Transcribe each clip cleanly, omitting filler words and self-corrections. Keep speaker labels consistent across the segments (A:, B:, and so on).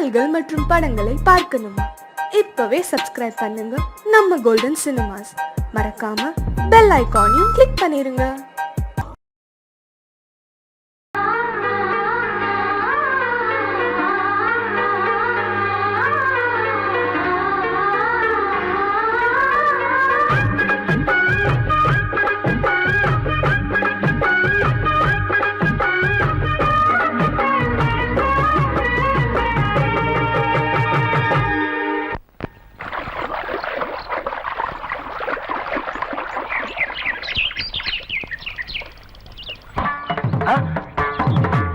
A: பாடல்கள் மற்றும் படங்களை பார்க்கணுமா? இப்பவே சப்ஸ்கிரைப் பண்ணுங்க நம்ம கோல்டன் சினிமாஸ். மறக்காம பெல் ஐகானையும் கிளிக் பண்ணிருங்க.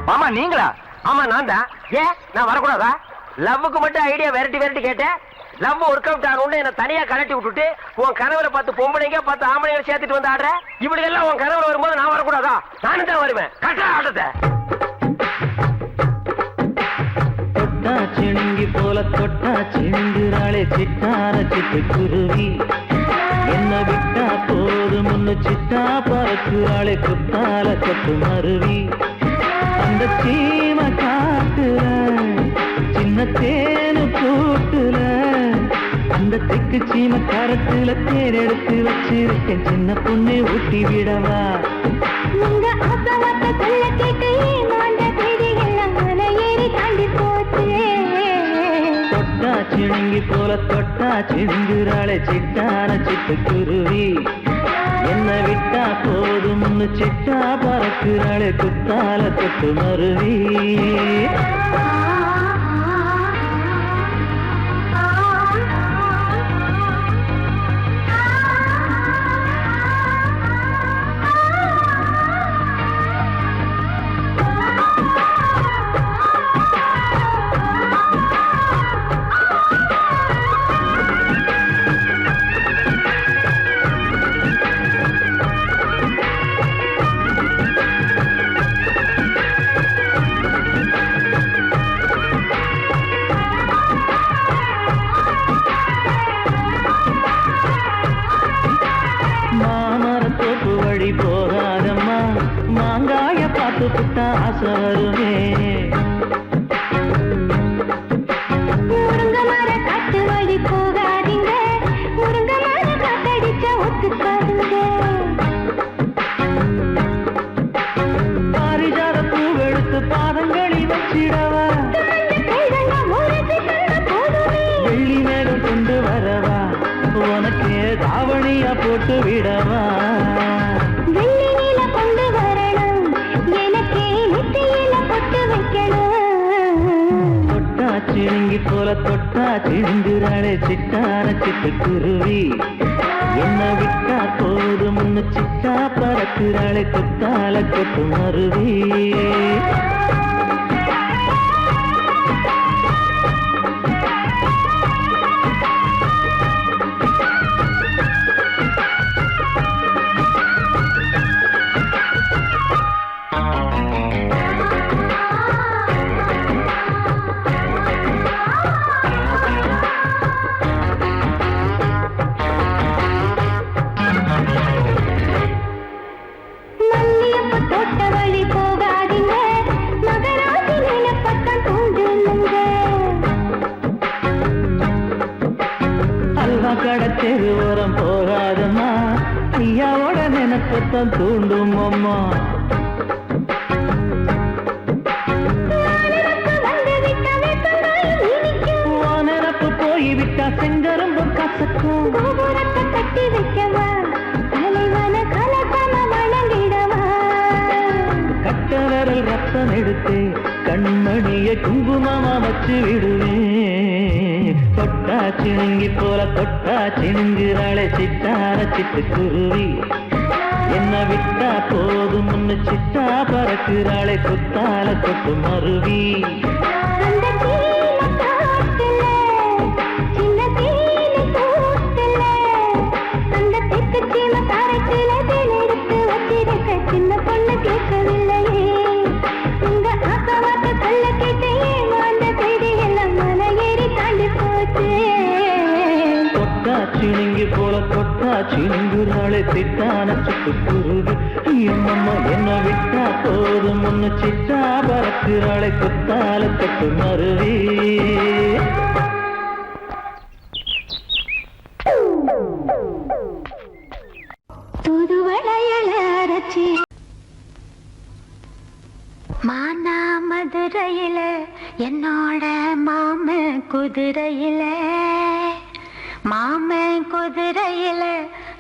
B: மாமா நீங்களா? ஆமா நான் தான். ஏன் நான் வரக்கூடாதா? லவ்வுக்கு மட்டும் ஐடியா வெரைட்டி கேட்டேன். லவ் ஒர்க் அவுட் ஆகணும்னு என்ன தனியா கலட்டி விட்டுட்டு உன் கனவுல பார்த்து பொம்பளைங்க பார்த்து ஆம்பளைங்க சேர்த்துட்டு வந்து ஆடுற. இப்படி எல்லாம் உன் கனவுல வரும்போது நான் வரக்கூடாதா? நானும் தான் வருவேன். கட்டா ஆட்டத்தை
C: தொட்டா சிணுங்கி போல தொட்டா சிணுங்குறாளே சிட்டார சிட்டு குருவி. என்ன விட்டா போதும் முன்னு சிட்டா பறக்குறாளே குத்தால கொத்து மருவி. அந்த சீம காட்டுல சின்ன தேனு கூட்டுல அந்த தெக்கு சீம கரத்துல தேர் எடுத்து வச்சிருக்கேன். சின்ன பொண்ணு ஊட்டி விடவா?
D: உங்க அப்பவாத்த சொல்ல கேட்டு மாண்ட தேடி எல்லாம் மலை ஏறி தாண்டி போச்சு.
C: தொட்டா சிணுங்கி போல தொட்டா சிணுங்குறாளே சிட்டான சிட்டு குருவி. என்ன விட்டா போதும் சிட்டா பறக்குறாளே குத்தால கொத்து மருவி. மாமரத்தோப்பு வழி போகாதம்மா, மாங்காய பார்த்து புட்டா ஆசை வருமே.
D: முருங்க மர காட்டு வழி போகாதீங்க, முருங்க மர காத்தடிச்ச ஒத்துக்காதுங்க.
C: பாரிஜாத பூவெடுத்து பாதங்களில் வச்சிடவா? வெள்ளி மேகம் கொண்டு வரவா? உனக்கு தாவணியா போட்டு விடவா?
D: வெள்ளி நீல கொண்டு வரணும், எனக்கு நெத்தியில பொட்டு வைக்கணும்.
C: தொட்டா சிணுங்கி போல தொட்டா சிணுங்குறாளே சிட்டான சிட்டு குருவி. என்ன விட்டா போதும் சிட்டா பறக்குறாளே குத்தால கொத்து மருவி.
D: மல்லியப்ப தோட்ட வழி போகாதீங்க, மகராசி நிலப்பட்டம் தூண்டுங்க.
C: அல்வா கடை தெருவோரம் போகாதம்மா, ஐயாவோட நினைப்பத்தான் தூண்டும் அம்மா. நினப்பு போய்விட்டா செங்கரும்பும் கசக்கும்.
D: கோபுரத்தை கட்டி வைக்கவா, தலைவன கலசம வணங்கிடவா?
C: கட்ட விரல் ரத்தம் எடுத்து கண்மணிய குங்குமமா வச்சு விடுவேன். தொட்டா சிணுங்கி போல தொட்டா சிணுங்குறாளே சிட்டான சிட்டு குருவி. என்ன விட்டா போதும் சிட்டா பறக்குறாளே குத்தால கொத்து மருவி.
D: அந்த சீன காட்டுல சின்ன தேனு கூட்டுல அந்த தெக்கு சீம கரைக்குல தேன் எடுத்து வச்சிருக்க. சின்ன பொண்ணு கேட்கவில்லையே, உங்க அப்பவாத்த சொல்ல கேட்டு ஏமாந்த தேடி எல்லாம் மலை ஏறி தாண்டி போச்சு.
C: தொட்டா சிணுங்கி போல தொட்டா சிணுங்குறாளே சிட்டான சிட்டு குருவி. என்னம்மா என்ன விட்டா போதும் சிட்டா பறக்குறாளே குத்தால கட்டு மருவி.
D: என்னோட மாமன் குதிரையில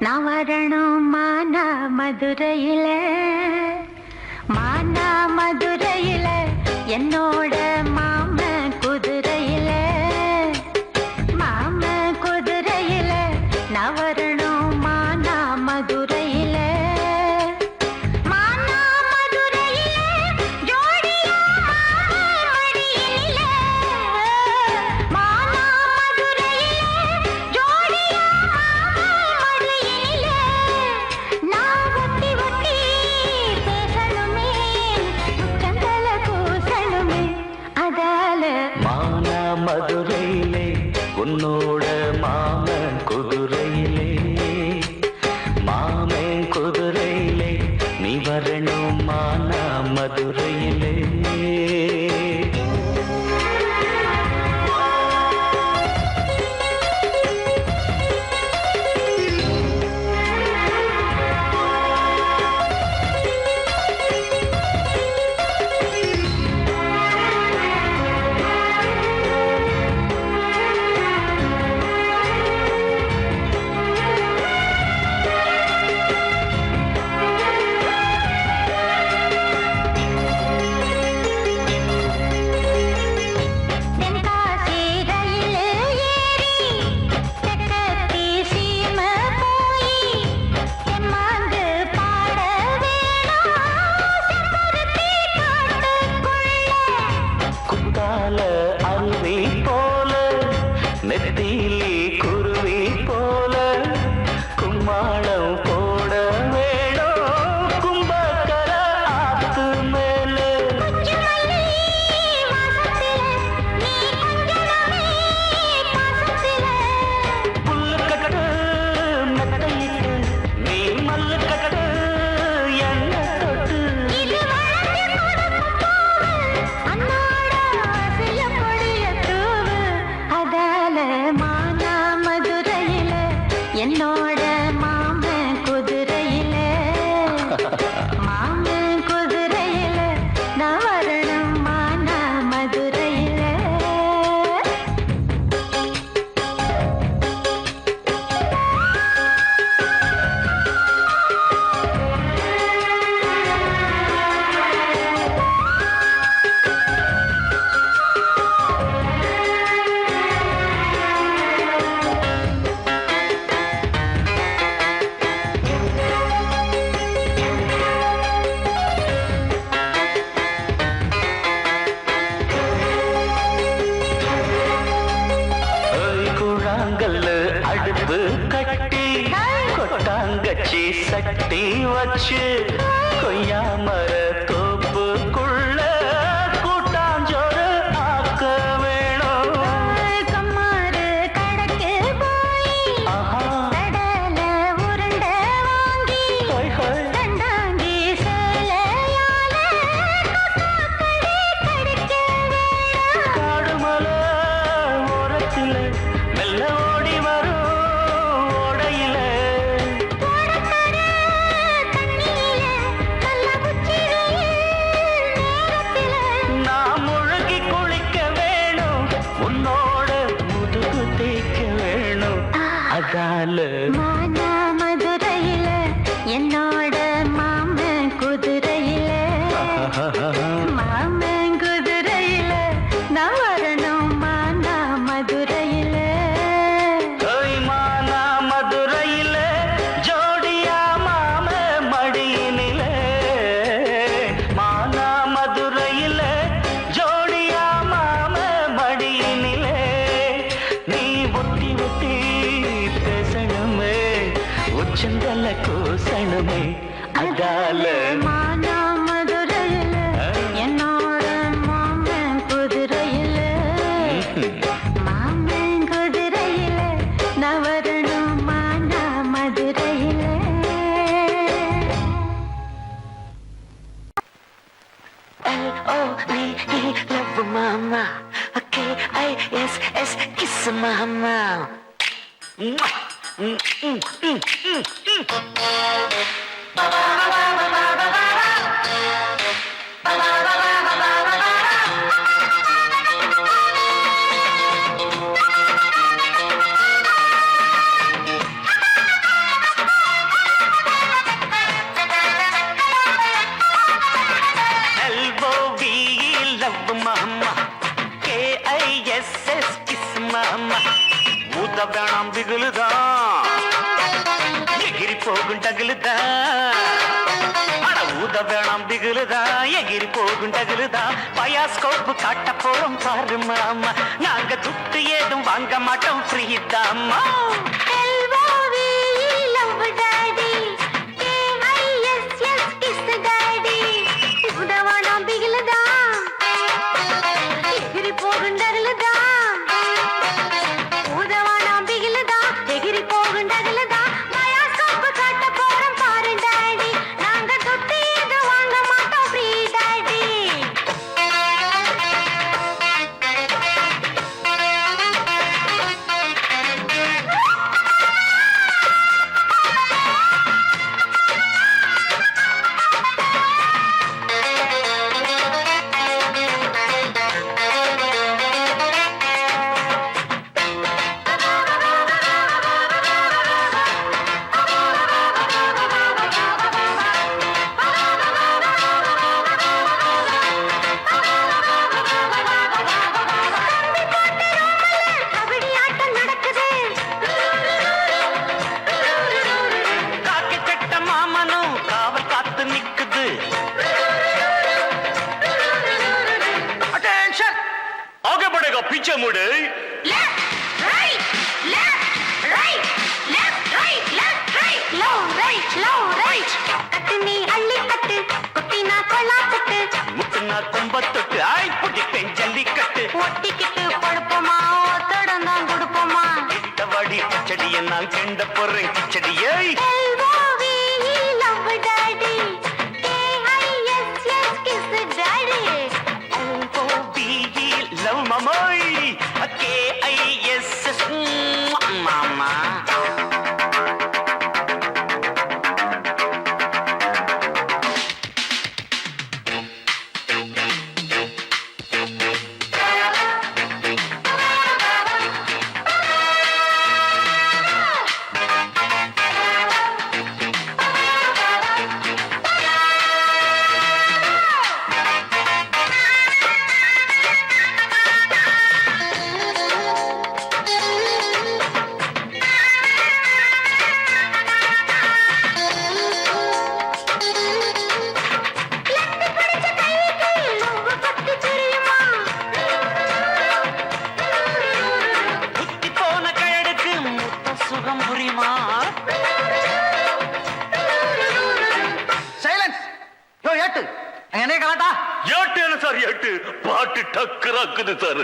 D: நான் வரணும் மதுரையில என்னோட மாமன் குதிரையில நான் வரணும் மதுரையில
C: மதுரையிலே உன்னோட மாமன் குதிரையிலே நீ வரணும் மதுரையிலே அருவி போல நெத்திலி குருவி போல கும்மாளம் போட வேணும் கும்பக்கர ஆத்து மேல புல்லு கட்டு மெத்தையிட்டு நீ மல்லு கட்டு என்ன தொட்டு
D: என்னோட மாமன் குதிரையில நான் வரணும் மதுரையில
C: அடுப்பு கட்டி கொட்டாங்கச்சி சட்டி வச்சு கொய்யா மர தோப்புக்குள்ள கூட்டாஞ்சோறு ஆக்க வேணும்
D: கம்மாறு கடக்கு போய் கடல உருண்டை வாங்கி கண்டாங்கி சேலையால கடிக்க வேணும்
C: காடுமலை ஓரத்தில் மெல்ல ஓடி வரும் ஓடையில நான் முழுகி குளிக்க வேணும் உன்னோட முதுகு தேய்க்க வேணும் அதால
D: மதுரையில என்னோட மாமன் குதிரையில நான் வரணும் மதுரையில
C: மதுரையில ஜோடியா மாம மடியினில மதுரையில ஜோடியா மாம மடியினில நீ ஒட்டி ஒட்டி பேசணுமே உச்சந்தல கூசணுமே அதால
D: மதுரையில என்னோட மாமன் குதிரையில நான் வரணும் மதுரையில
E: L-O-V-E, love mama. K-I-S-S, kiss mama.
C: KISS kiss மாமா ஊத வேணாம் பிகுலுதா எகிரி போகும் டகுலுதா அட ஊத வேணாம் பிகுலுதா எகிரி போகும் டகுலுதா பயாஸ்கோப்பு காட்ட போறோம் பாரு மாமா நாங்க துட்டு ஏதும் வாங்க மாட்டோம் ஃப்ரீ தாமா पीछे मुड़े
D: left right low right Katni अल्ली कट कुटीना कोला कट
C: मुटना कुंबत्तुट्टु आई पुडिपेन जल्लिकट्टु
D: ஒட்டிக்கிட்டு படுப்போமா ஒத்தடந்தா குடுப்போமா
C: இட்டவடி கிச்சடியை நான் கெண்ட போறேன் கிச்சடியை
D: LOVE love daddy KISS kiss daddy
C: LOVE love mamoy KISS mama பாட்டு டக்கராக்குது சார்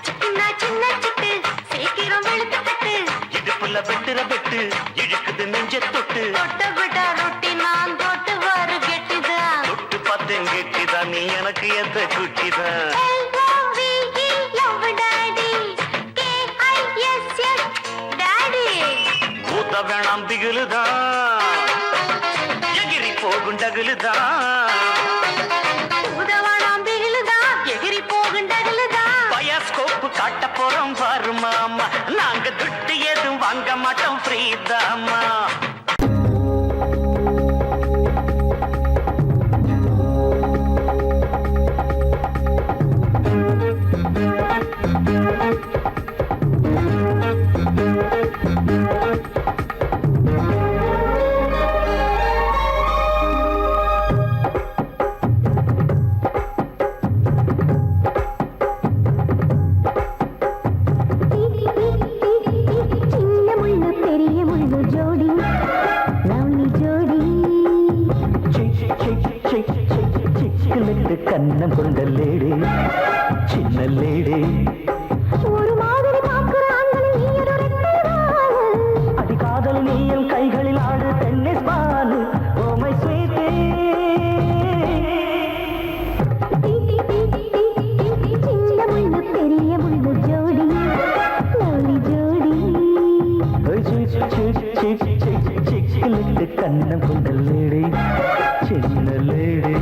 D: சின்ன சின்ன சிட்டு சீக்கிரம் வெளுத்து கட்டு
C: இடுப்புல வெட்டுற வெட்டு இழுக்குது நெஞ்ச தொட்டு
D: தொட்ட விட ரொட்டி நான் தொட்டு வரு கெட்டிதான்
C: தொட்டு பார்த்தேன் கெட்டிதான் நீ எனக்கு எந்த குட்டிதான்
D: LOVE love daddy KISS daddy
C: ஊத வேணாம் திகிலுதான் எகிரி போகும் டகுலுதான் பயாஸ்கோப்பு காட்ட போறோம் பாரு மாமா நாங்க துட்டு ஏதும் வாங்க மாட்டோம் ஃப்ரீ தாமா கண்ணம் கொண்ட லேடி சின்ன லேடி
D: ஒரு மாதிரி
C: அடி காதல் நீயல் கைகளில் ஆடு tennis ball oh my sweet
D: சின்ன முள்ளு பெரிய முள்ளு ஜோடி
C: ஜோடி கண்ணம் கொண்ட லேடி சின்ன லேடி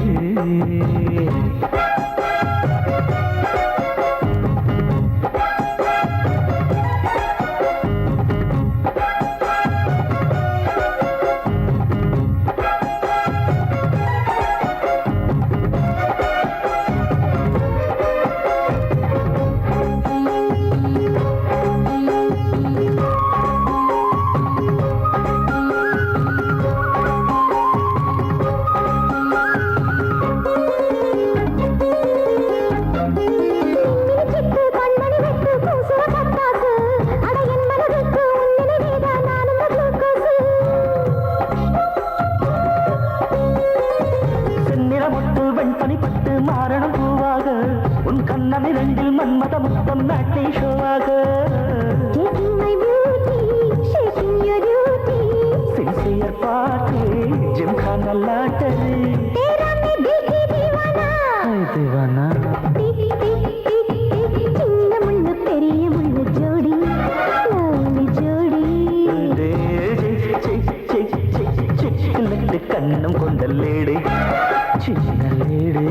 C: ஷோவாக
D: Taking my beauty, shaking your duty.
C: Sincere பாட்டு ஜிம்கான லாட்டரி
D: तेरा मैं दिल की दीवाना.
C: திவானா
D: Tick, tick, tick, tick. சின்ன முள்ளு பெரிய முள்ளு ஜோடி lovely ஜோடி.
C: சிக்கலுக்கு கண்ணம் கொண்ட லேடு சின்ன லேடு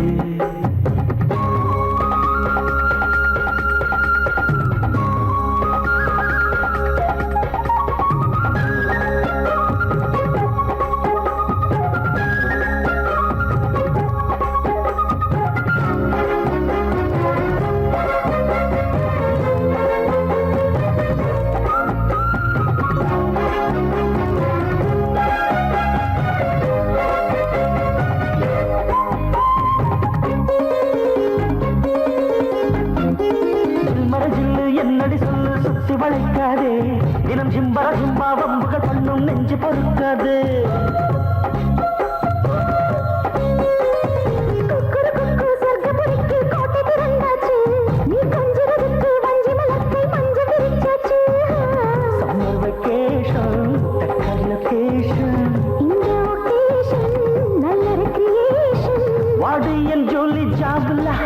C: என்னடி சொல்லு சுத்தி வளைக்காதே தினம் ஜிம்பர ஜிம்பா வம்புகள் பண்ணும் நெஞ்சு பொறுக்காது
D: குக்குரு குக்கு சொர்க்கபுரிக்கு கோட்டை திறந்தாச்சு. நீ கொஞ்சிறதுக்கு வஞ்சி மலத்தை மஞ்ச விரிச்சாச்சு.
C: சம்மர் வெக்கேஷன் தக்காளி லொகேஷன்
D: இந்த occasion நல்ல recreation.
C: வாடு என் ஜோலி ஜாகுலா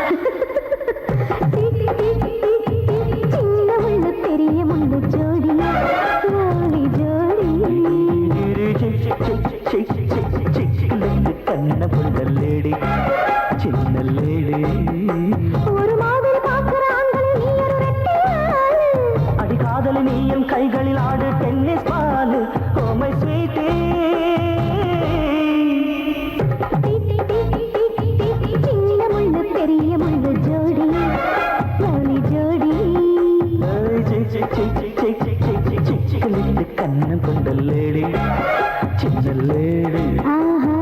D: Tick, tick, tick, tick. சின்ன முள்ளு பெரிய முள்ளு ஜோடி lovely ஜோடி.
C: சிக்கலுக்கு கண்ண கொண்ட லேடி சின்ன லேடி
D: ஒரு மாதிரி பார்க்கிற ஆண்களை நீ ஒரு ரெட்டையாளு.
C: அடி காதலி நீ என் கைகளில் ஆடு tennis ball oh my sweetie
D: Tick, tick, tick, tick. சின்ன முள்ளு பெரிய முள்ளு ஜோடி lovely ஜோடி.
C: சிக்கலுக்கு கண்ண கொண்ட லேடி சின்ன லேடி
D: ஆஹா.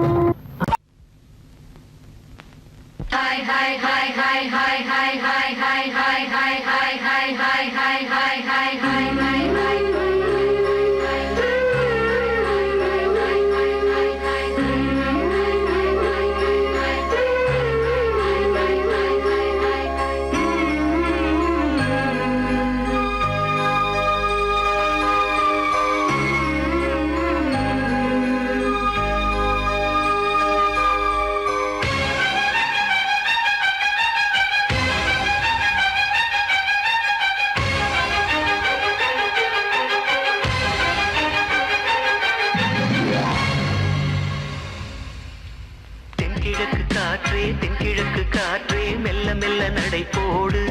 C: தென்கிழக்கு காற்றே தென்கிழக்கு காற்றே மெல்ல மெல்ல நடை போடு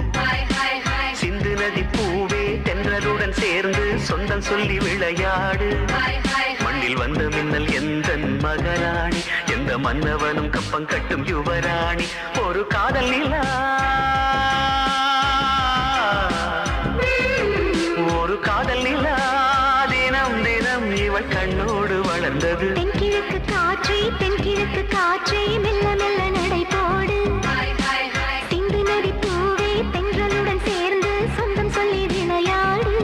C: சிந்து நதி பூவே தென்றலுடன் சேர்ந்து சொந்தம் சொல்லி விளையாடு மண்ணில் வந்த மின்னல் எந்த மகராணி எந்த மன்னவனும் கப்பம் கட்டும் யுவராணி ஒரு காதல் நிலா ஒரு காதல் நிலா தினம் தினம் இவள் கண்ணோடு வளர்ந்தது
D: தென்கிழக்கு காற்றே மெல்ல மெல்ல நடை போடு. சிந்து நதி பூவே தென்றலுடன் சேர்ந்து சொந்தம் சொல்லி விளையாடு.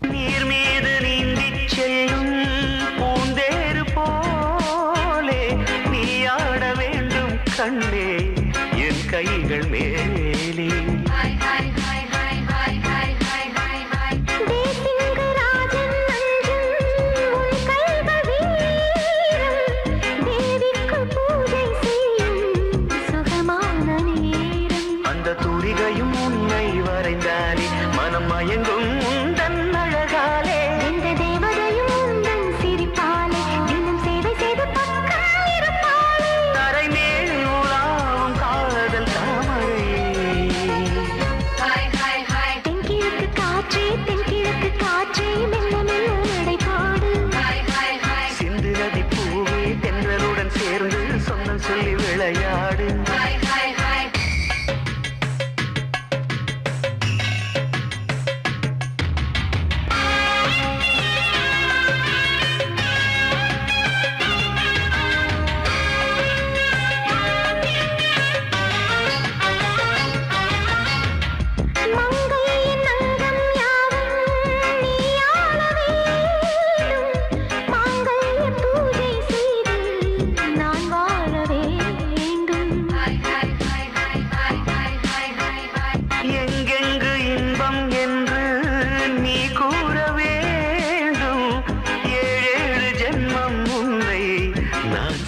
C: நீர் மீது நீந்திச் செல்லும் பூந்தேறு போலே நீ ஆட வேண்டும் கண்ணே என் கைகள் மேலே
D: தேசிங்கராஜன் அஞ்சும் உன் கைகள் வீரம். தேவிக்கு பூஜை செய்யும் சுகமான நேரம்.
C: அந்த துரிகையும் உன்னை வரைந்தாலே மனம் மயங்கும் உந்தன் அழகாலே
D: எந்த தேவதையும் உந்தன் சிரிப்பாலே தினம் சேவை செய்து பக்கம் இருப்பாளே.
C: தரை மேல் உலாவும் காதல் தாமரை
D: தென்கிழக்கு காற்றே மெல்ல மெல்ல நடை போடு.
C: சிந்து நதி பூவே தென்றலுடன் சேர்ந்து சொந்தம் சொல்லி விளையாடு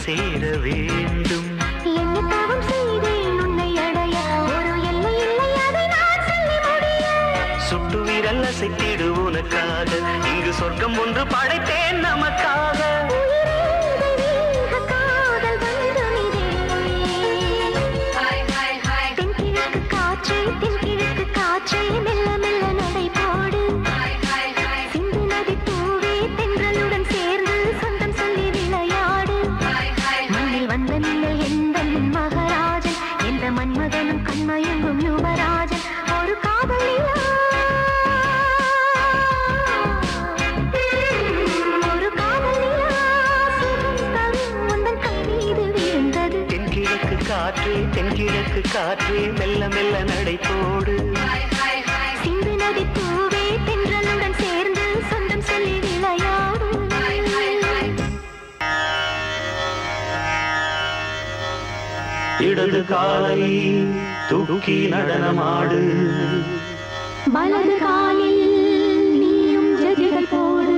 C: சேர வேண்டும்.
D: என்ன பாவம் செய்தேன் உன்னை அடைய, ஒரு எல்லை இல்லை அதை நான் சொல்லி முடிய.
C: சுட்டு விரல் அசைத்திடு உனக்காக, இங்கு சொர்க்கம் ஒன்று படைத்தேன் நமக்காக.
D: காதல் வந்து தென்கிழக்கு காற்றே, தென்கிழக்கு காற்றே, மெல்ல மெல்ல நடை போடு. சிந்து நதி பூவே தென்றலுடன் சேர்ந்து சொந்தம் சொல்லி விளையாடு. மண்ணில் வந்த நிலை எந்த மகராஜன், எந்த மன்மகனும் கண்மயங்கும் யுவராஜன். ஒரு காதல் நிலா, ஒரு காதல் நிலா, சுகம் தரும் உந்தன் கை மீது விழுந்தது.
C: தென்கிழக்கு காற்றே, தென்கிழக்கு காற்றே, மெல்ல மெல்ல நடை போடு.
D: சிந்து நதி பூவே தென்றலுடன் சேர்ந்து சொந்தம் சொல்லி விளையாடு.
C: இடது காலை தூக்கி நடனமாடு.
D: வலது காலில் நீயும் ஜதிகள் போடு.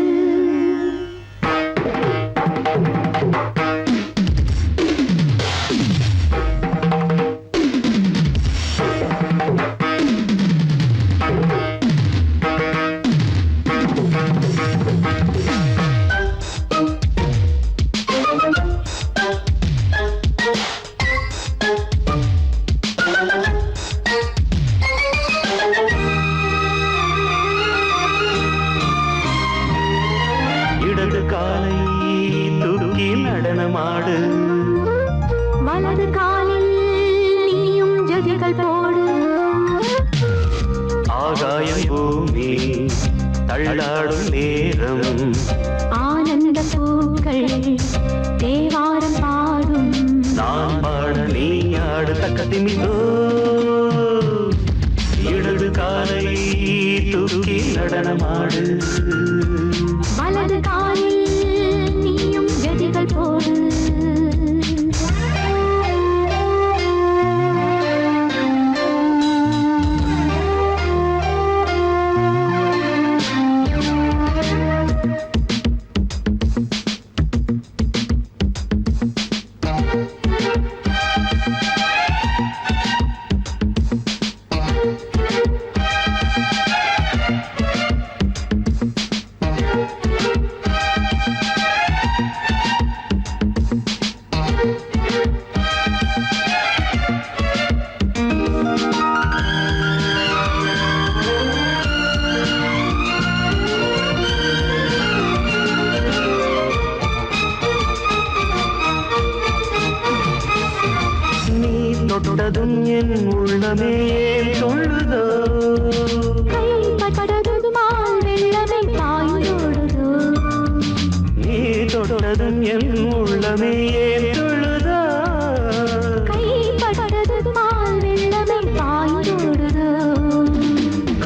C: இடது காலை தூக்கி நடனமாடு.
D: வலது காலில் நீயும் ஜதிகள் போடு.
C: ஆகாயம் பூமி தள்ளாடும் நேரம்,
D: ஆனந்த பூக்கள் தேவாரம் பாடும்.
C: நான் பாட நீ ஆடு தக்க திமிதோ. இடது காலை தூக்கி நடனமாடு.
D: வலது காலில் நீயும் ஜதிகள் போடு.
C: நீ தொட்டதும் என் உள்ளமே சொல்லுதோ.
D: கைப்பட்டதுமால் வெள்ளமை பாய்ந்தோடுதோ.
C: நீ தொட்டதும் என் உள்ளமே சொல்லுதோ.
D: கைப்பட்டதுமால் வெள்ளமை பாய்ந்தோடுதோ.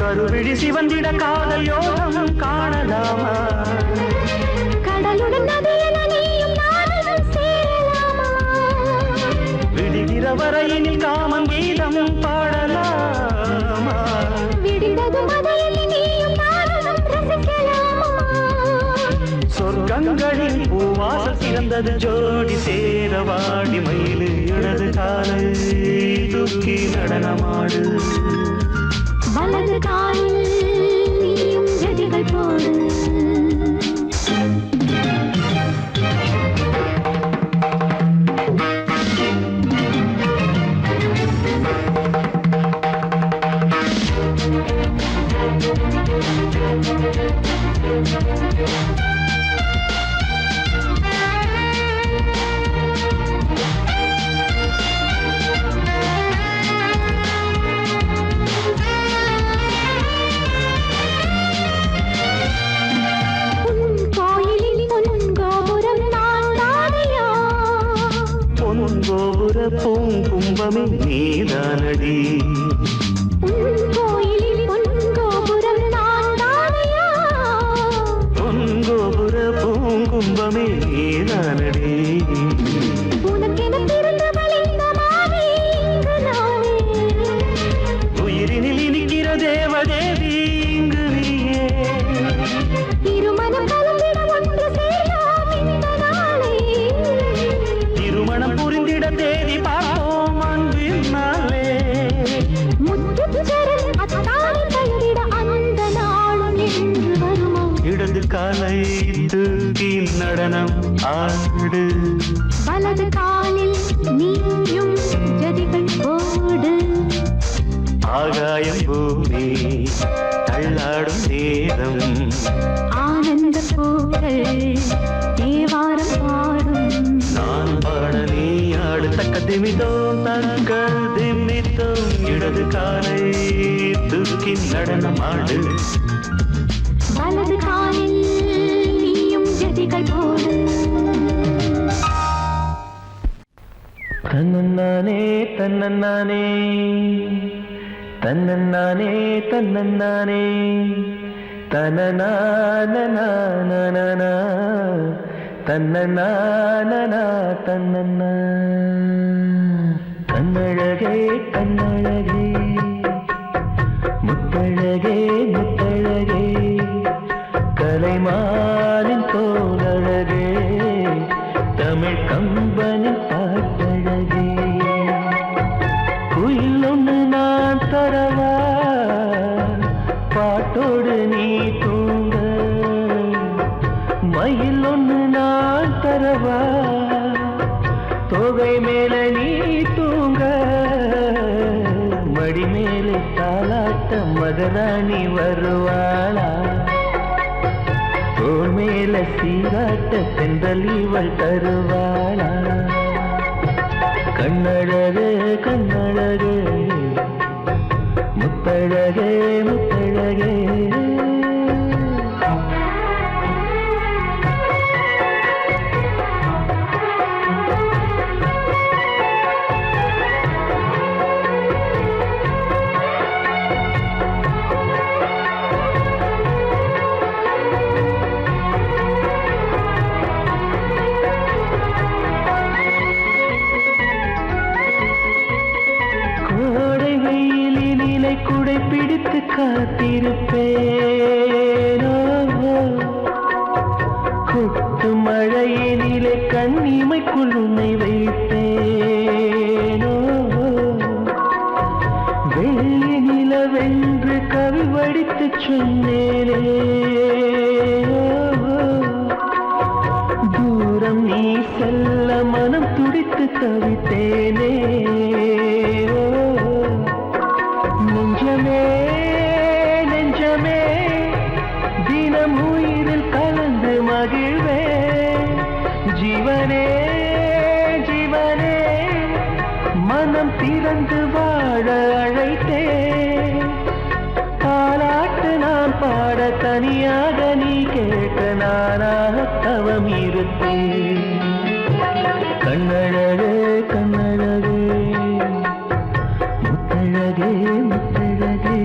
C: கருவிழி சிவந்திட காதல் யோகம் காணலாமா?
D: கடலுடன் நதியில நீயும் நானும் சேரலாமா?
C: விடுகிற வரையினில் காமன் கீதம் பாடலாமா?
D: விடிந்தது மதையில் நீயும் நானும் ரசிக்கலாமா?
C: சொர்க்கங்களில் பூவாசல் சிறந்தது ஜோடி சேர வாடி மயிலு. இடது காலை தூக்கி நடனமாடு.
D: வலது காலில் நீயும் ஜதிகள் போடு.
C: பூங்கும்பமே நீதானடி.
D: கோயிலில் பொன்கோபுரம் நான் தானையா?
C: பொன்கோபுர பூங்கும்பமே நீதானடி.
D: உனக்கென பிறந்தவள் இந்த மாறி இங்கு நானே.
C: உயிரினில் இனிக்கிற தேவதேவி இங்கு நீயே.
D: இருமனம் கலந்திட ஒன்று சேரலாம் இந்த நாளே.
C: தேதி பார்ப்போம் அன்பினாலே.
D: முத்துச்சரம் அத்தானை தழுவிட அந்த நாளும் என்று வருமா?
C: இடது காலை தூக்கி நடனம் ஆடு,
D: வலது காலில் நீயும் ஜதிகள் போடு.
C: ஆகாயம் பூமி தள்ளாடும் நேரம்,
D: ஆனந்த பூக்கள் தேவாரம் பாடும்.
C: நான் பாட நீ ஆடு. தக்க திமிதோம் தங்கள் திமித்தோம், இடது காலை தூக்கி நடனம் ஆடு,
D: வலது காலில் நீயும் ஜதிகள் போடு.
C: தன்னன்னானே தன்னன்னானே தன்னன்னானே தன்னன்னானே தனநானநானநானா தன்னநானனா தன்னன்னா. கண்ணழகே கண்ணழகே முத்தழகே முத்தழகே கலைமானின் தோழழகே தமிழ் கம்பனின் பாட்டழகே. குயில் ஒன்று நான் தரவா பாட்டோடு நீ தூங்க, மயில் ஒன்று நான் தரவா தொகை மேல நீ தூங்க, மடி மேலே தாலாட்ட மகராணி வருவாளா, தோள் மேல சீராட்ட தென்றல் இவள் தருவாளா. கண்ணழகு கண்ணழகு முத்தழகே முத்தழகே. குடை பிடித்து காத்திருப்பேனோ, கொட்டு மழையினிலே கண்ணிமைக்குள் உன்னை வைப்பேனோ, வெள்ளி நிலவென்று கவி வடித்து சொன்னேனே, தூரம் நீ செல்ல மனம் துடித்து தவித்தேனே. நெஞ்சமே நெஞ்சமே தினம் உயிரில் கலந்து மகிழ்வே, ஜீவனே ஜீவனே மனம் திறந்து வாழ அழைத்தே. பாராட்டு நான் பாட தனியாக நீ கேட்க நானாக தவம் இருப்பேன். கண்ணழகு கண்ணழகு முத்தழகே முத்தழகே.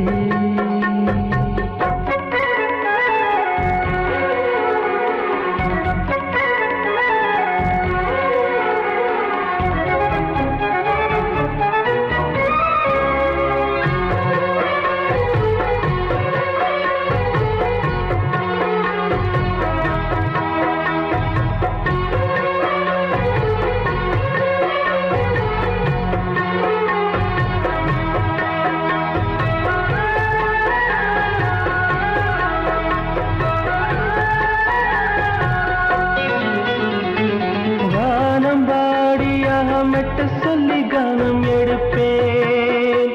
C: மெட்டு சொல்லி கானம் எடுப்பேன்,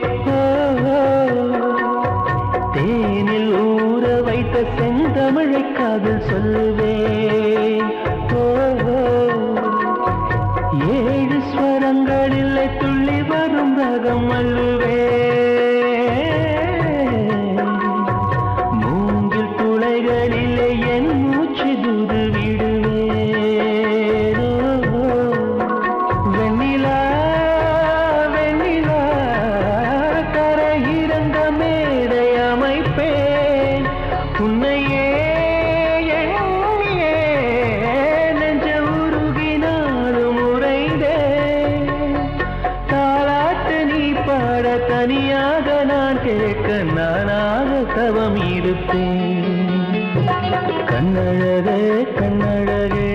C: தேனில் ஊற வைத்த செந்தமிழை காதல் சொல்லுவேன். ஏழு ஸ்வரங்களில் துள்ளி வரும் ரகம் அல்லுவேன், மூங்கில் துளைகளிலே என் மூச்சு தூது விடுவேன். வெண்ணிலா வெண்ணிலா கரையிறங்க மேடை அமைப்பேன், உன்னையே எண்ணியே நெஞ்ச உருகினாலும் உறைந்தேன். தாலாட்டு நீ பாட தனியாக நான் கேட்க நானாக தவம் இருப்பேன். கண்ணழகே கண்ணழகே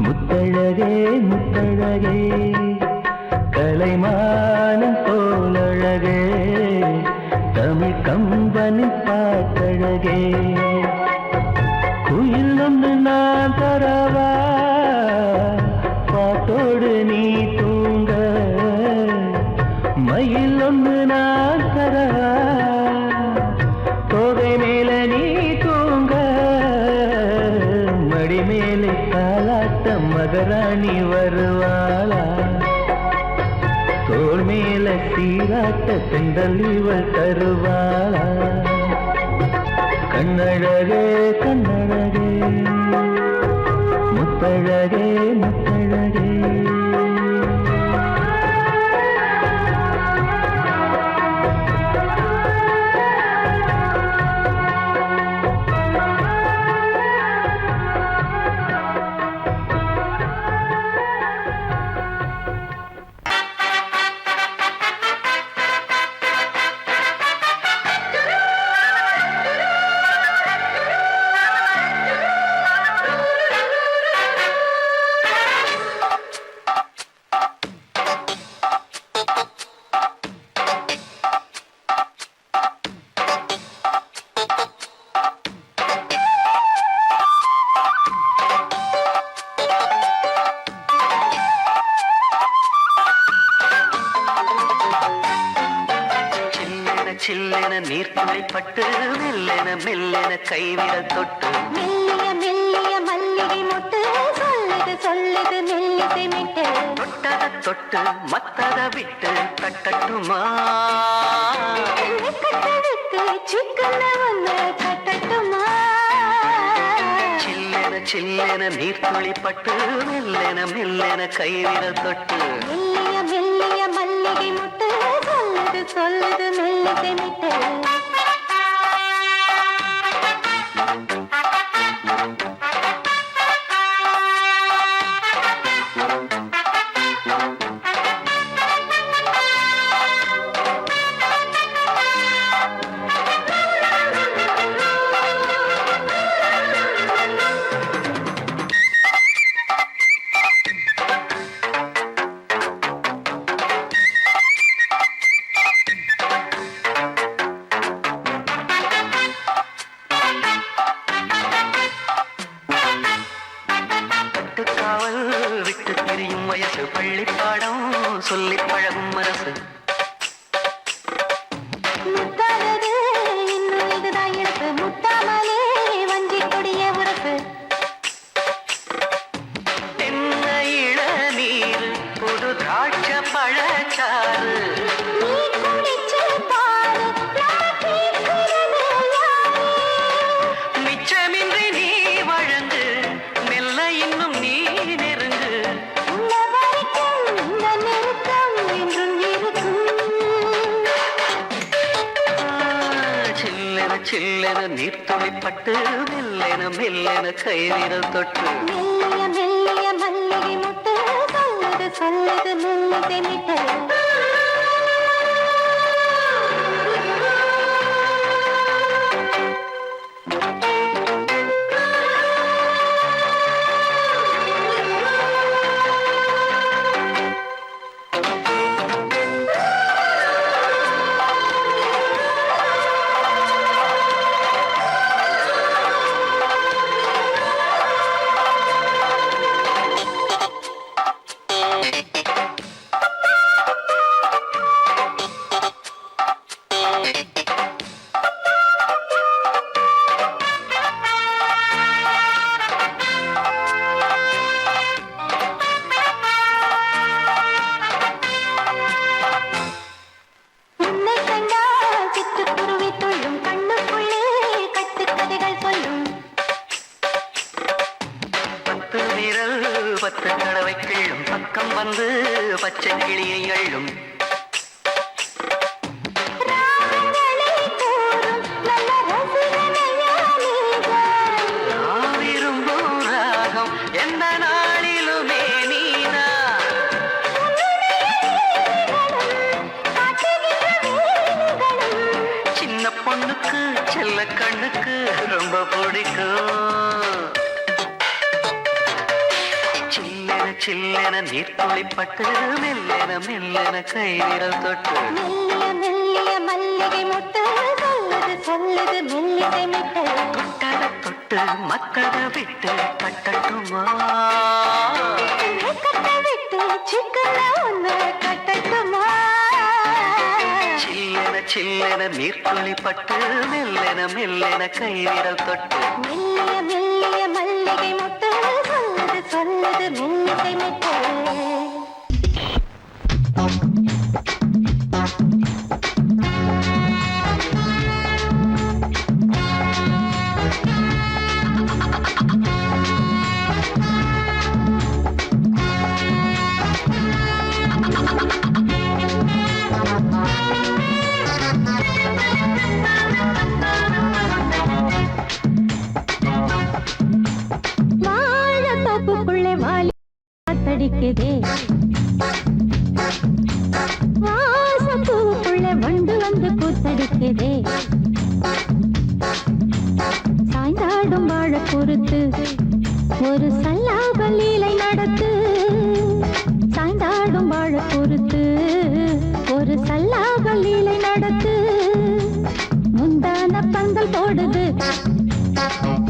C: முத்தழகே
F: முத்தழகே கலைமானம் போலழகே தமிழ் கம்பனி பாட்டழகே குயில் ஒன்று நான் தரவா பாட்டோடு நீ தூங்க மயில் ஒன்று நான் தரவா தோகை மேல நீ தூங்க மடி மேலே தாலாட்ட மகராணி வருவாளா தோள் மேல சீராட்ட செந்தல் இவள் தருவாளா கண்ணழகே கண்ணழகே முத்தழகே முத்தழகே
C: சில்லென நீர்த்துளைப்பட்டு மெல்லென மெல்லென கைவிரல் தொட்டு
D: மெல்லிய மெல்லிய மல்லிகை மொட்டு சொல்லுது சொல்லுது மெல்லிசை மிட்டு
C: தொட்டத தொட்டு மத்தத விட்டு கட்டட்டுமா
D: கட்டெடுத்து சிக்கன ஒன்று கட்டட்டுமா
C: சில்லென சில்லென நீர்த்துளிப்பட்டு மெல்லென மெல்லென கைவிரல் தொட்டு
D: மெல்லிய மெல்லிய மல்லிகை மொட்டு சொல்லுது சொல்லுது மெல்லிசை மிட்டு
C: காவல் விட்டு திரியும் வயசு பள்ளிப்பாடம் சொல்லி பழகும் மனசு
D: முத்தாதது இன்னும் இதுதான் இழப்பு முத்தாமலே வஞ்சி கொடிய உறப்பு
C: தென்ன இளநீர் புது திராட்ச பழச்சாறு
D: நீ குளிச்சு பாரு நான் கேட்கிறது யாரு
C: மிச்சமின்றி நீ வழங்கு மெல்ல இன்னும் நீ நெருங்கு
D: உள்ள வரைக்கும் இந்த நெருக்கம் என்றும் இருக்கும்
C: சில்லென சில்லென நீர்த்துளிப்பட்டு மெல்லென மெல்லென கைவிரல் தொட்டு
D: மெல்லிய மெல்லிய மல்லிகை முட்டு சொல்லுது சொல்லுது மெல்லிசை மிட்டு உன்னை கண்டால் சிட்டுக்குருவி துள்ளும் கண்ணுக்குள்ளே கட்டுக்கதைகள் சொல்லும்
C: பத்து விரல் பத்து தடவை கிள்ளும் பக்கம் வந்து பச்சை கிளியை அள்ளும்
D: ராகங்களை கூறும் நல்ல ரசிகனையா நீதான்.
C: நான் விரும்பும் ராகம் எந்த நாளிலுமே நீனா சின்ன பொண்ணுக்கு செல்ல கண்ணுக்கு ரொம்ப பிடிக்கும் சில்லென சில்லென நீர்த்துளிப்பட்டு மெல்லென மெல்லென கை விரல் தொட்டு
D: மெல்லிய மெல்லிய மல்லிகை முட்டு சொல்லுது சொல்லுது மெல்லிசை மிட்டு
C: தொட்டத தொட்டு மத்தத விட்டு கட்டட்டுமா
D: கட்ட விட்டு சிக்கன ஒன்று கட்டட்டுமா
C: சில்லென சில்லென நீர்த்துளிப்பட்டு மெல்லென மெல்லென கை விரல் தொட்டு
D: மெல்லிய மெல்லிய மல்லிகை முட்டு சொல்லுது சொல்லுது மெல்லிசை மிட்டு வாழத்தோப்புக்குள்ளே வாலி காத்தடிக்குதே வாசப்பூவுக்குள்ளே வண்டு வந்து கூத்தடிக்குதே சாய்ந்தாடும் வாழ பொறுத்து ஒரு சல்லாப லீலை நடத்து சாய்ந்தாடும் வாழ பொறுத்து ஒரு சல்லாப லீலை நடத்து முந்தான பந்தல் போடுது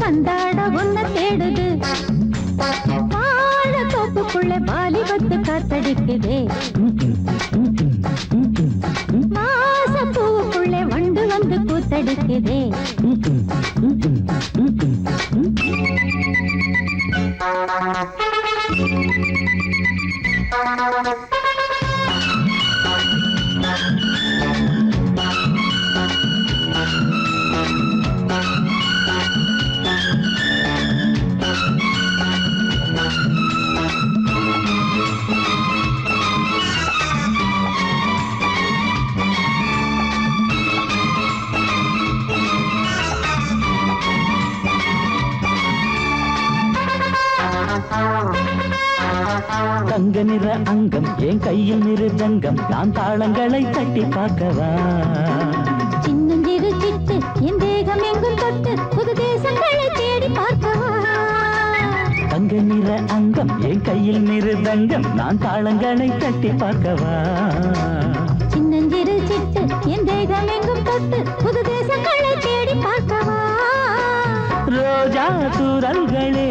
D: பந்தாட ஒன்ன தேடுது வாழ தோப்புக்குள்ளே வாலிபத்து காத்தடிக்குதே மாசப்பூவுக்குள்ளே வண்டு வந்து கூத்தடிக்குதே
F: தங்க நிற அங்கம் என் கையில் மிருதங்கம் நான் தாளங்களை தட்டி பார்க்கவா
D: சின்னஞ்சிறு சிட்டு என் தேகம் எங்கும் தொட்டு புது தேசங்களை தேடி பார்க்கவா
F: தங்க நிற அங்கம் என் கையில் மிருதங்கம் நான் தாளங்களை தட்டி பார்க்கவா
D: சின்னஞ்சிறு சிட்டு என் தேகம் எங்கும் தொட்டு புது தேசங்களை தேடி பார்க்கவா
F: ரோஜா தூரல்களே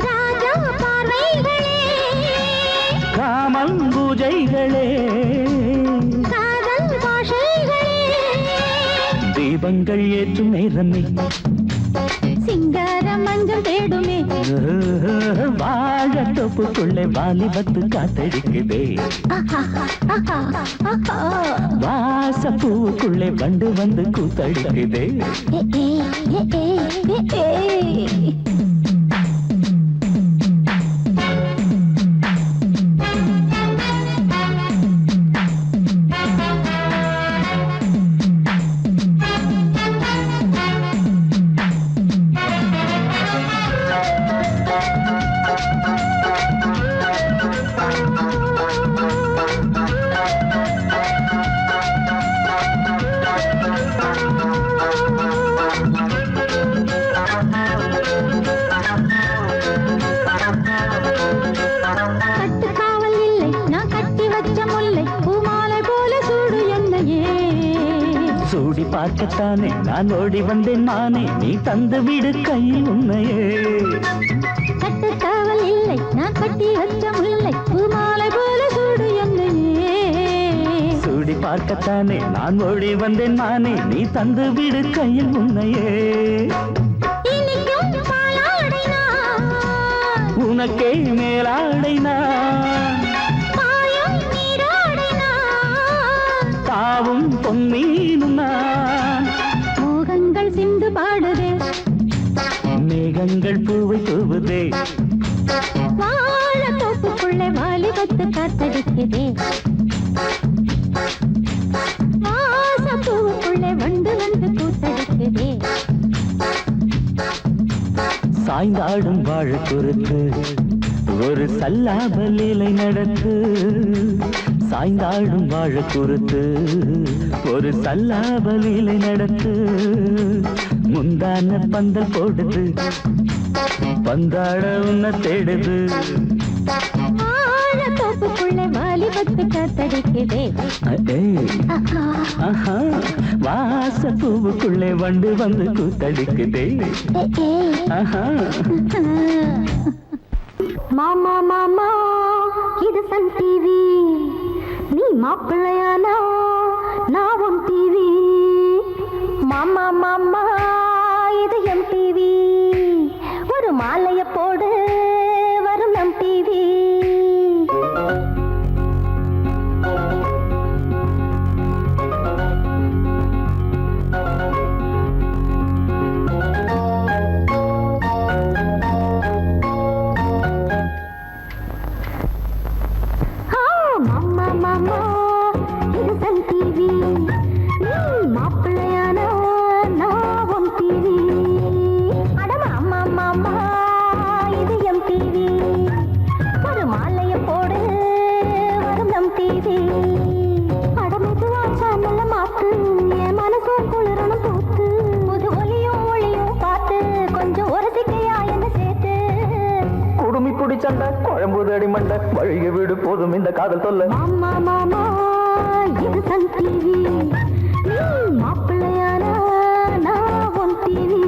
D: ராஜா பார்வைகளே
F: காமல் பூஜைகளே
D: காதல் பாஷைகளே
F: தீபங்கள் ஏற்றும் நேரமே
D: சிங்கார மஞ்சள் தேடுமே
F: வாழ தொப்புக்குள்ளே வாலிபத்து காத்தடிக்குதே வாசப்பூவுக்குள்ளே வண்டு வந்து கூத்தடிக்குதே
D: கட்டுக்காவல் இல்லை நான் கட்டி வச்ச முல்லை பூமாலை போல சூடு என்னையே
F: சூடி பார்க்கத்தானே நான் ஓடி வந்தேன் மானே நீ தந்து விடு கையில் உன்னையே
D: கட்டுக்காவல் இல்லை நான் கட்டி வச்ச முல்லை பூமாலை போல சூடு என்னையே
F: சூடி பார்க்கத்தானே நான் ஓடி வந்தேன் மானே நீ தந்து விடு கையில் உன்னையே
D: இனிக்கும் பாலாடை நான்
F: உனக்கே மேலாடை நான்
D: பாயும் நீராடை நான்
F: தாவும் பொன்னீனும் நான்
D: மோகங்கள் சிந்து பாடுதே
F: மேகங்கள் பூவை தூவுதே
D: வாழ தோப்புக்குள்ளே வாலிபத்து காத்தடிக்குதே வாசப்பூவுக்குள்ளே வண்டு வந்து கூத்தடிக்குதே
F: சாய்ந்தாடும் வாழ பொறுத்து ஒரு சல்லாப லீலை நடத்து சாய்ந்தாடும் வாழ பொறுத்து ஒரு சல்லாப லீலை நடத்து முந்தான பந்தல் போடுது பந்தாட உன்னை தேடுது
D: தோப்புக்குள்ள வாலிபத்து காத்தடிக்குதே
F: ஆஹா வாச பூவுக்குள்ளே வண்டு வந்து கூத்தடிக்குதே ஆஹா
D: மாமா மாமா இது சன் டிவி நீ மாப்பிள்ளையானா நான் உன் டிவி மாமா மாமா இது எம் டிவி ஒரு மாலைய போடு வரும் நம் டிவி
F: சண்டை குழம்புதடி மண்டை வழிய வீடு போதும் இந்த காதல் சொல்ல
D: மாமா மாமா இது சன் டிவி நீ மாப்பிள்ளையானா நான் உன் டிவி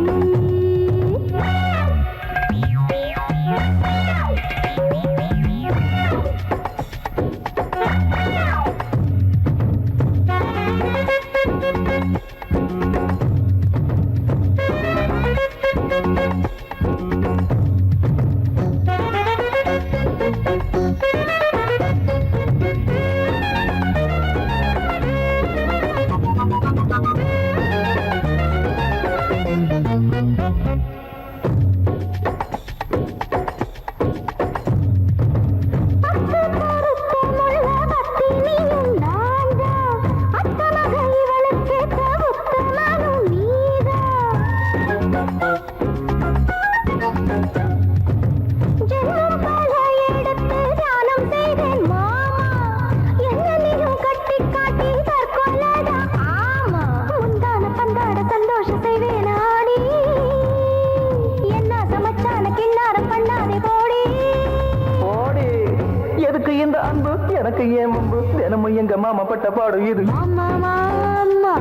F: எனக்கு ஏன் முன்பு தினமும் எங்க மாமா பட்ட பாடு இது
D: மாமா மாமா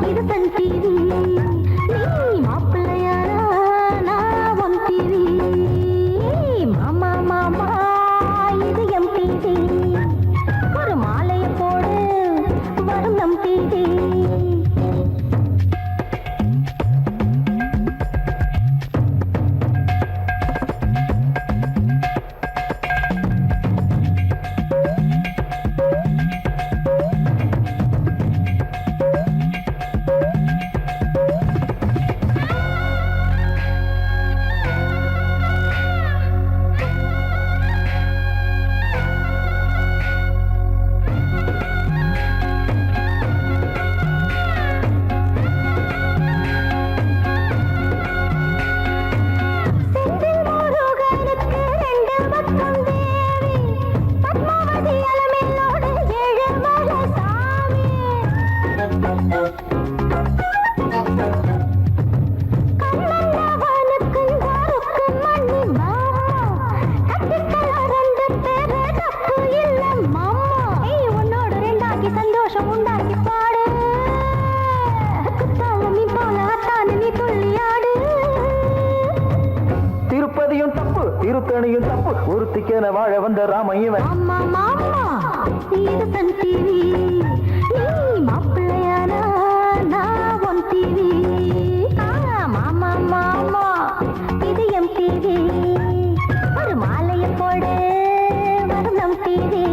D: இது சன் டிவி நீ மாப்பிள்ளையானா நான் உன் டிவி மாமா மாமா இது எம் டிவி ஒரு மாலைய போடு வரும் நம் டிவி
F: திருப்பதியும் தப்பு திருத்தணியும் தப்பு ஒருத்திக்கென வாழ வந்த ராமையவன்
D: மாமா மாமா இது சன் டிவி நீ மாப்பிள்ளையானா நான் உன் டிவி மாமா மாமா இது எம் டிவி ஒரு மாலைய போடு வரும் நம் டிவி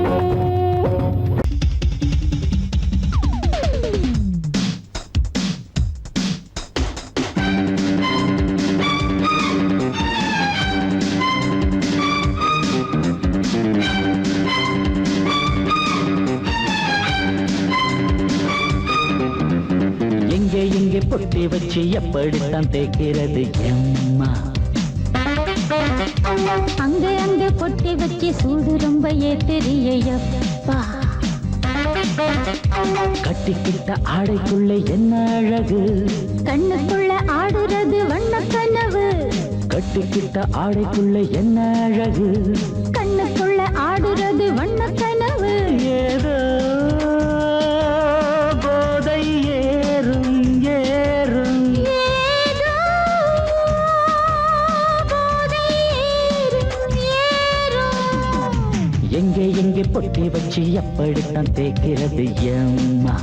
F: இங்கே பொட்டி வச்சு எப்படித்தான் தேய்க்கிறது எம்மா
D: அங்க அங்க பொட்டி வச்சு சூடு ரொம்ப ஏத்தெரியப்பா
F: கட்டிக்கிட்ட ஆடைக்குள்ளே என்ன அழகு
D: கண்ணுக்குள்ள ஆடுறது வண்ண கனவு
F: கட்டிக்கிட்ட ஆடைக்குள்ள என்ன அழகு,
D: கண்ணுக்குள்ள ஆடுறது வண்ண கனவு.
F: ஏதோ போதை ஏறும் ஏறும்,
D: ஏதோ போதை ஏறும் ஏறும்.
F: எங்கே எங்கே பொட்டி வச்சு எப்படித்தான் தேய்க்கிறது எம்மா.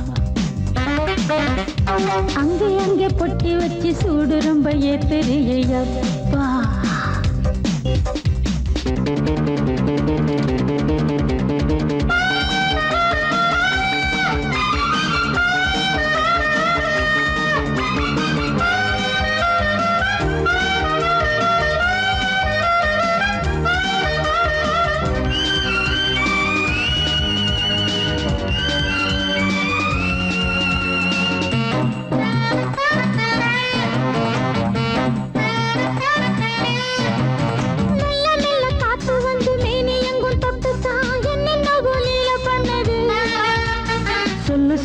D: அங்கே அங்கே பொட்டி வச்சு சூடு ரொம்ப ஏத்தறியப்பா.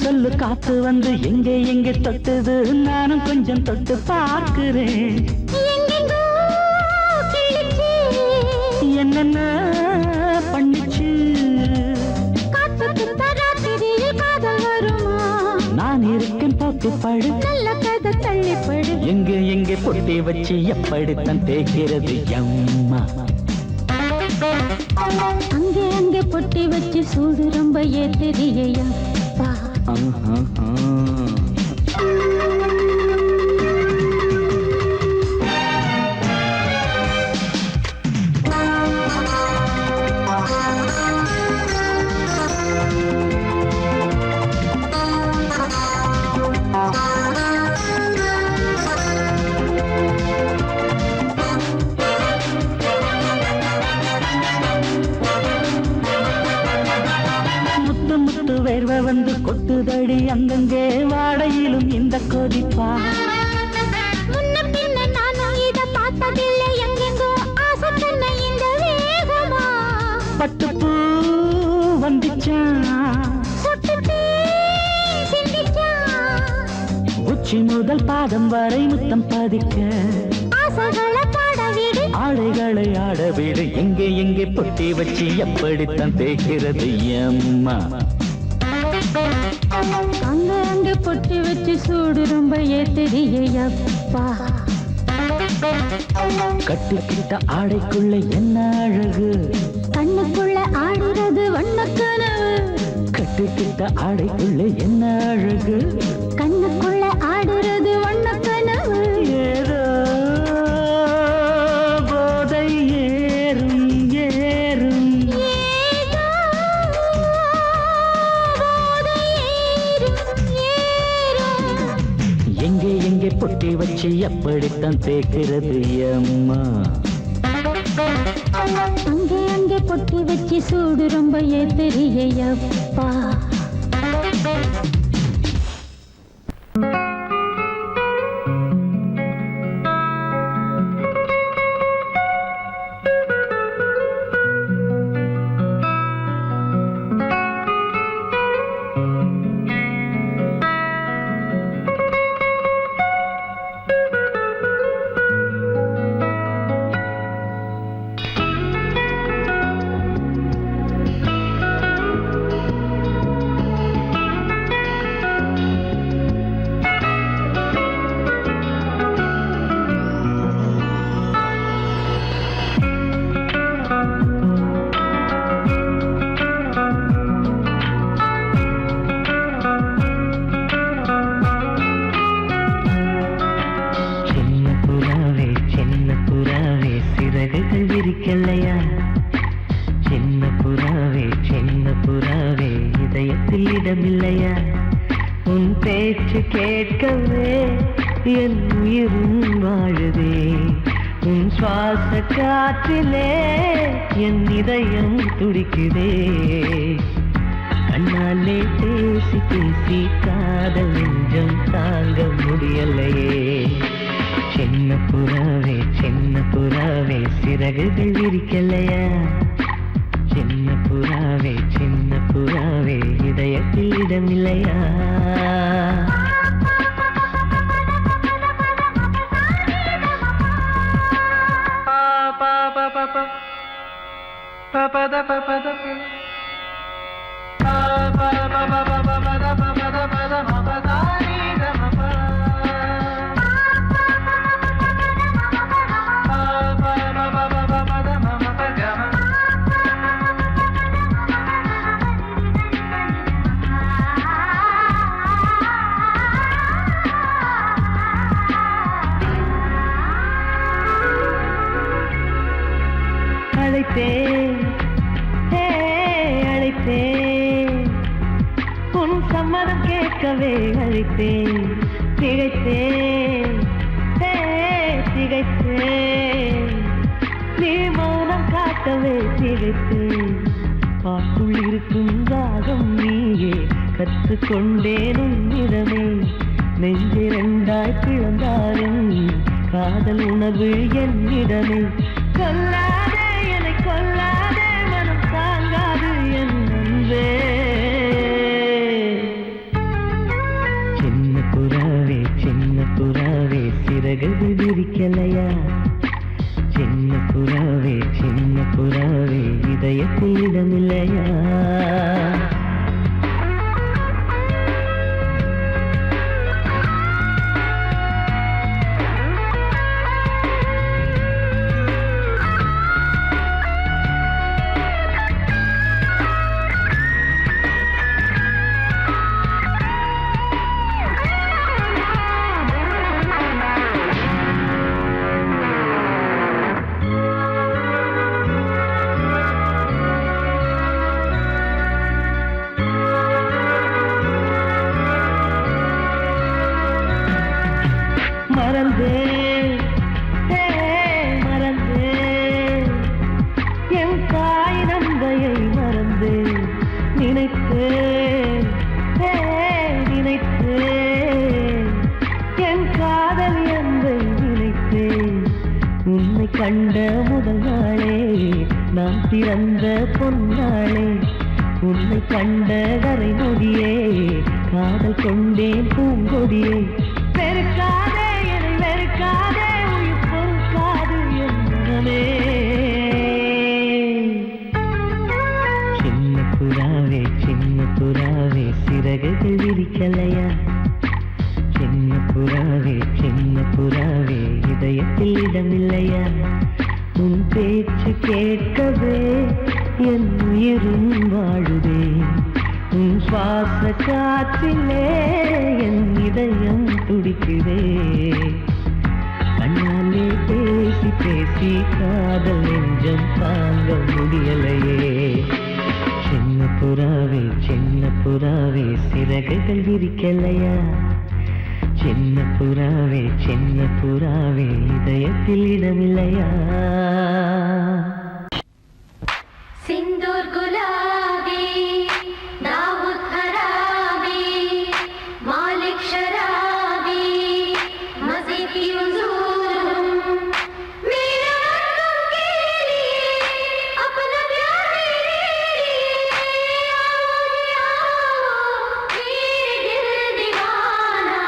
F: சொல்லு காத்து வந்து எங்கே எங்கே தொட்டது, நானும் கொஞ்சம் தொட்டு பார்க்கிறேன். என்னென்ன பண்ணிச்சு, நான் இருக்கேன் போக்கு படு, எங்கே எங்கே பொட்டி வச்சு எப்படித்தான் தேய்க்கிறது எம்மா.
D: அங்கே அங்கே பொட்டி வச்சு சூடு ரொம்ப ஏத்தறியப்பா.
F: வேர்வை வந்து கொட்டுதடி அங்கங்கே, வாடையிலும் இந்த கொதிப்பா.
D: முன்ன பின்ன நானும் இத பார்த்ததில்லை, எங்கெங்கோ ஆசை தன்னை இந்த வேகமா.
F: பட்டுப்பூ வந்துச்சான், உச்சி முதல் பாதம் வரை முத்தம் பதிக்க,
D: ஆசைகளை பாட விடு,
F: ஆடைகளை ஆட விடு, எங்கே எங்கே பொட்டி வச்சு எப்படித்தான் தேய்க்கிறது எம்மா.
D: அங்க அங்க பொட்டி வச்சு சூடு ரொம்ப ஏத்தறியப்பா.
F: கட்டிக்கிட்ட ஆடைக்குள்ள என்ன அழகு,
D: கண்ணுக்குள்ள ஆடுறது வண்ண கனவு.
F: கட்டிக்கிட்ட ஆடைக்குள்ள என்ன அழகு,
D: கண்ணுக்குள்ள ஆடுறது வண்ண கனவு.
F: ஏதோ போதை ஏறும் ஏறும்,
D: ஏதோ போதை ஏறும் ஏறும்.
F: எங்கே எங்கே பொட்டி வச்சு எப்படித்தான் தேய்க்கிறது எம்மா.
D: அங்கே அங்கே பொட்டி வச்சு சூடு ரொம்ப ஏத்தறியப்பா.
F: இடமில்லையா உன் பேச்சு கேட்கவே என் உயிரும் வாழுதே உன் சுவாச காற்றிலே என் இதயம் துடிக்குதே கண்ணாலே பேசி பேசி காதல் நெஞ்சம் தாங்க முடியலையே சின்ன புறாவே சிறகுகள் விரிக்கலையா சின்ன புறாவே இதயத்தில் இடமில்லையா
G: அழைத்தேன் அழைத்தேன் உன் சம்மதம் கேட்கவே அழைத்தேன் திகைத்தேன் திகைத்தேன் நீ மௌனம் காட்டவே திகைத்தேன் பாட்டுள் இருக்கும் ராகம் நீயே கற்றுக்கொண்டேன் உன்னிடமே நெஞ்சிரண்டாய் பிளந்தாரும் காதல் உணர்வு என்னிடமே கொல்லாதே என்னை கொல்லாதே மனம் தாங்காது என் அன்பே சின்ன புறாவே சிறகு விரிக்கலையா சின்ன புறாவே இதயத்தில் இடமில்லையா மறந்தேன் என் தாய் நந்தையை மறந்தேன் நினைத்தேன் என் காதல் என்பை நினைத்தேன் உன்னை கண்ட முதல் நாளே நாம் பிறந்த பொன்னாளே உன்னை கண்ட கரை நொடியே காதல் கொண்டேன் பூங்கொடியே வெறுக்காதே என்னை வெறுக்காதே உயிர் பொறுக்காது என் மனமே சின்ன புறாவே சிறகுகள் விரிக்கலையா சின்ன புறாவே இதயத்தில் இடமில்லையா உன் பேச்சு கேட்கவே என் உயிரும் வாழுதே உன் சுவாச காற்றிலே என் இதயம் துடிக்குதே கண்ணாலே பேசி பேசி காதல் நெஞ்சம் தாங்க முடியலையே சின்ன புறாவே சிறகுகள் விரிக்கலையா சின்ன புறாவே இதயத்தில் இடமில்லையா
D: सिंदूर गुलाबी दाऊद खराबी मालिक शराबी मजे की हुजूर मेरा तुमके लिए अपना प्यार मेरे दिल दीवाना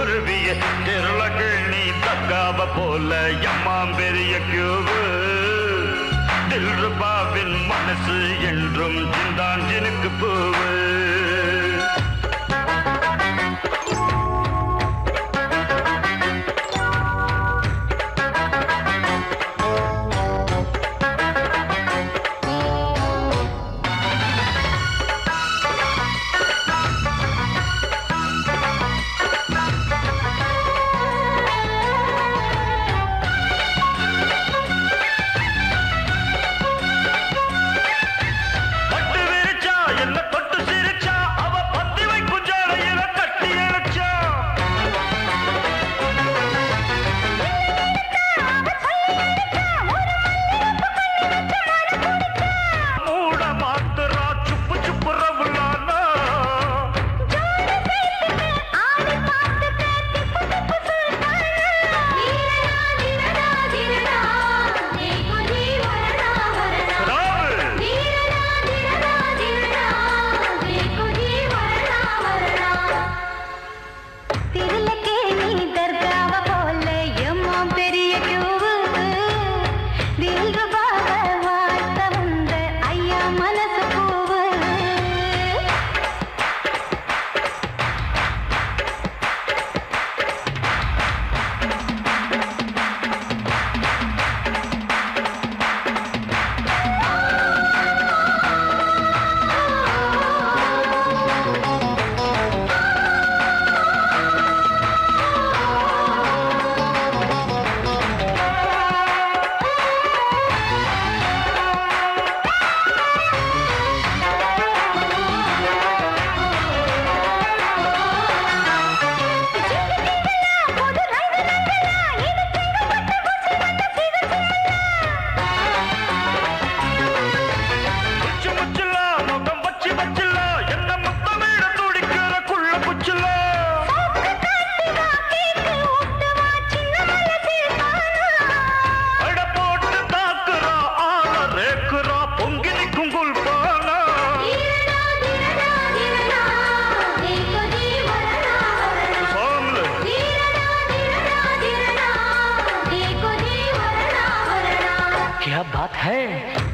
C: வருவிய தெருளக்கு நீ தக்காவ போல எம்மாம் பெரிய கியூவு தில்ருபாவின் மனசு என்றும் சிந்தாஞ்சினுக்கு பூவு
F: क्या बात है